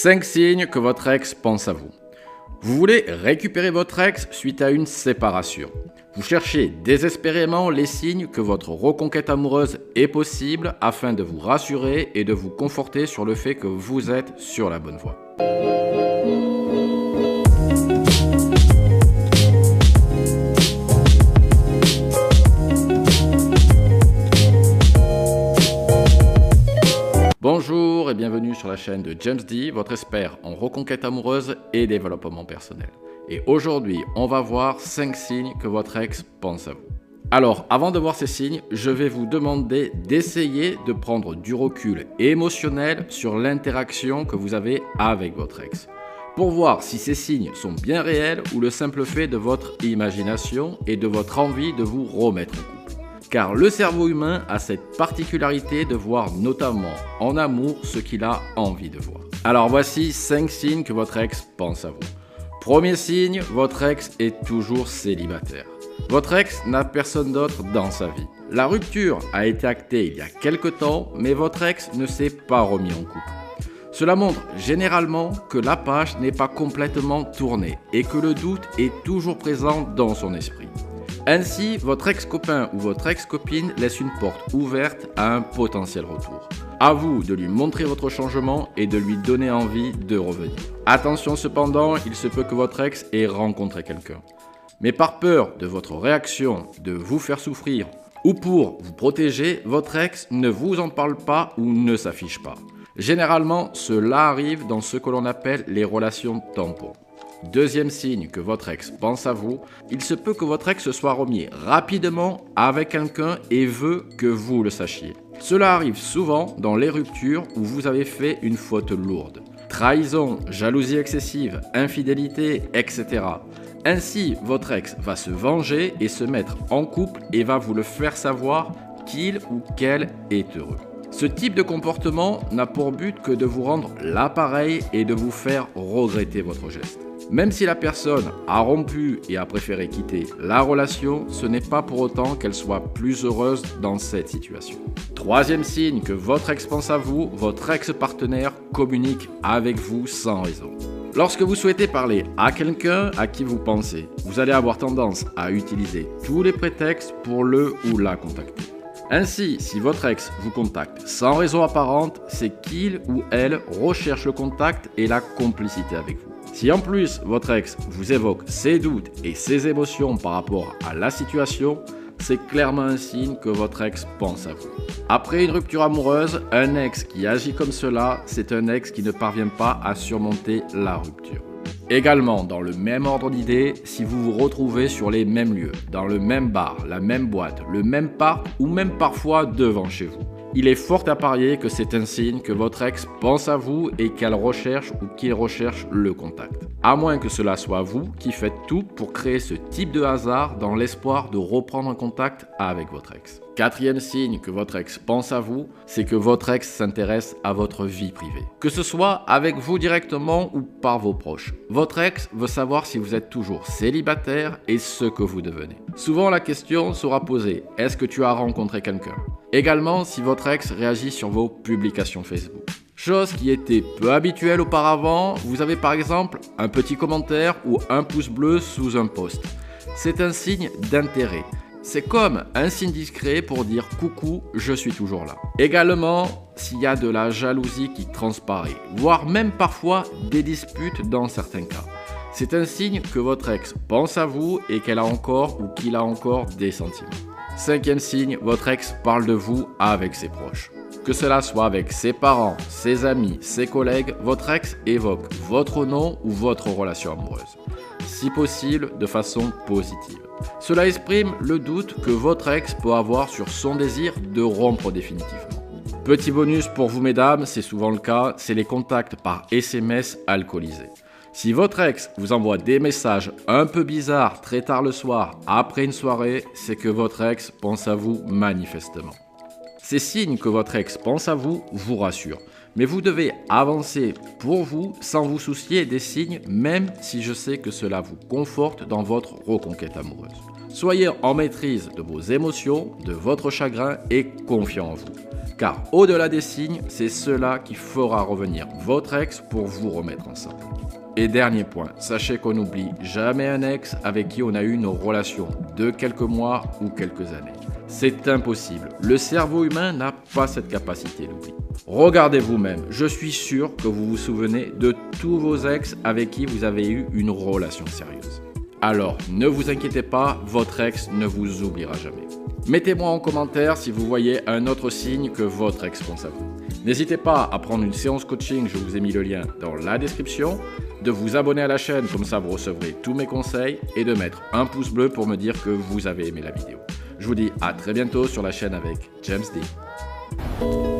5 signes que votre ex pense à vous. Vous voulez récupérer votre ex suite à une séparation. Vous cherchez désespérément les signes que votre reconquête amoureuse est possible afin de vous rassurer et de vous conforter sur le fait que vous êtes sur la bonne voie. Bonjour et bienvenue sur la chaîne de James D, votre expert en reconquête amoureuse et développement personnel. Et aujourd'hui, on va voir 5 signes que votre ex pense à vous. Alors, avant de voir ces signes, je vais vous demander d'essayer de prendre du recul émotionnel sur l'interaction que vous avez avec votre ex, pour voir si ces signes sont bien réels ou le simple fait de votre imagination et de votre envie de vous remettre en couple. Car le cerveau humain a cette particularité de voir notamment en amour ce qu'il a envie de voir. Alors voici 5 signes que votre ex pense à vous. Premier signe, votre ex est toujours célibataire. Votre ex n'a personne d'autre dans sa vie. La rupture a été actée il y a quelque temps, mais votre ex ne s'est pas remis en couple. Cela montre généralement que la page n'est pas complètement tournée et que le doute est toujours présent dans son esprit. Ainsi, votre ex-copain ou votre ex-copine laisse une porte ouverte à un potentiel retour. À vous de lui montrer votre changement et de lui donner envie de revenir. Attention cependant, il se peut que votre ex ait rencontré quelqu'un. Mais par peur de votre réaction, de vous faire souffrir ou pour vous protéger, votre ex ne vous en parle pas ou ne s'affiche pas. Généralement, cela arrive dans ce que l'on appelle les relations tampons. Deuxième signe que votre ex pense à vous, il se peut que votre ex se soit remis rapidement avec quelqu'un et veut que vous le sachiez. Cela arrive souvent dans les ruptures où vous avez fait une faute lourde. Trahison, jalousie excessive, infidélité, etc. Ainsi, votre ex va se venger et se mettre en couple et va vous le faire savoir qu'il ou qu'elle est heureux. Ce type de comportement n'a pour but que de vous rendre l'appareil et de vous faire regretter votre geste. Même si la personne a rompu et a préféré quitter la relation, ce n'est pas pour autant qu'elle soit plus heureuse dans cette situation. Troisième signe que votre ex pense à vous, votre ex-partenaire communique avec vous sans raison. Lorsque vous souhaitez parler à quelqu'un à qui vous pensez, vous allez avoir tendance à utiliser tous les prétextes pour le ou la contacter. Ainsi, si votre ex vous contacte sans raison apparente, c'est qu'il ou elle recherche le contact et la complicité avec vous. Si en plus votre ex vous évoque ses doutes et ses émotions par rapport à la situation, c'est clairement un signe que votre ex pense à vous. Après une rupture amoureuse, un ex qui agit comme cela, c'est un ex qui ne parvient pas à surmonter la rupture. Également, dans le même ordre d'idées, si vous vous retrouvez sur les mêmes lieux, dans le même bar, la même boîte, le même parc ou même parfois devant chez vous, il est fort à parier que c'est un signe que votre ex pense à vous et qu'elle recherche ou qu'il recherche le contact. À moins que cela soit vous qui faites tout pour créer ce type de hasard dans l'espoir de reprendre un contact avec votre ex. Quatrième signe que votre ex pense à vous, c'est que votre ex s'intéresse à votre vie privée. Que ce soit avec vous directement ou par vos proches, votre ex veut savoir si vous êtes toujours célibataire et ce que vous devenez. Souvent la question sera posée, est-ce que tu as rencontré quelqu'un ? Également si votre ex réagit sur vos publications Facebook. Chose qui était peu habituelle auparavant, vous avez par exemple un petit commentaire ou un pouce bleu sous un post. C'est un signe d'intérêt. C'est comme un signe discret pour dire coucou, je suis toujours là. Également, s'il y a de la jalousie qui transparaît, voire même parfois des disputes dans certains cas. C'est un signe que votre ex pense à vous et qu'elle a encore ou qu'il a encore des sentiments. Cinquième signe, votre ex parle de vous avec ses proches. Que cela soit avec ses parents, ses amis, ses collègues, votre ex évoque votre nom ou votre relation amoureuse. Si possible, de façon positive. Cela exprime le doute que votre ex peut avoir sur son désir de rompre définitivement. Petit bonus pour vous mesdames, c'est souvent le cas, c'est les contacts par SMS alcoolisés. Si votre ex vous envoie des messages un peu bizarres très tard le soir après une soirée, c'est que votre ex pense à vous manifestement. Ces signes que votre ex pense à vous vous rassurent, mais vous devez avancer pour vous sans vous soucier des signes, même si je sais que cela vous conforte dans votre reconquête amoureuse. Soyez en maîtrise de vos émotions, de votre chagrin et confiant en vous. Car au-delà des signes, c'est cela qui fera revenir votre ex pour vous remettre ensemble. Et dernier point, sachez qu'on n'oublie jamais un ex avec qui on a eu une relation de quelques mois ou quelques années. C'est impossible, le cerveau humain n'a pas cette capacité d'oubli. Regardez vous-même, je suis sûr que vous vous souvenez de tous vos ex avec qui vous avez eu une relation sérieuse. Alors, ne vous inquiétez pas, votre ex ne vous oubliera jamais. Mettez-moi en commentaire si vous voyez un autre signe que votre ex pense à vous. N'hésitez pas à prendre une séance coaching, je vous ai mis le lien dans la description, de vous abonner à la chaîne, comme ça vous recevrez tous mes conseils, et de mettre un pouce bleu pour me dire que vous avez aimé la vidéo. Je vous dis à très bientôt sur la chaîne avec James D.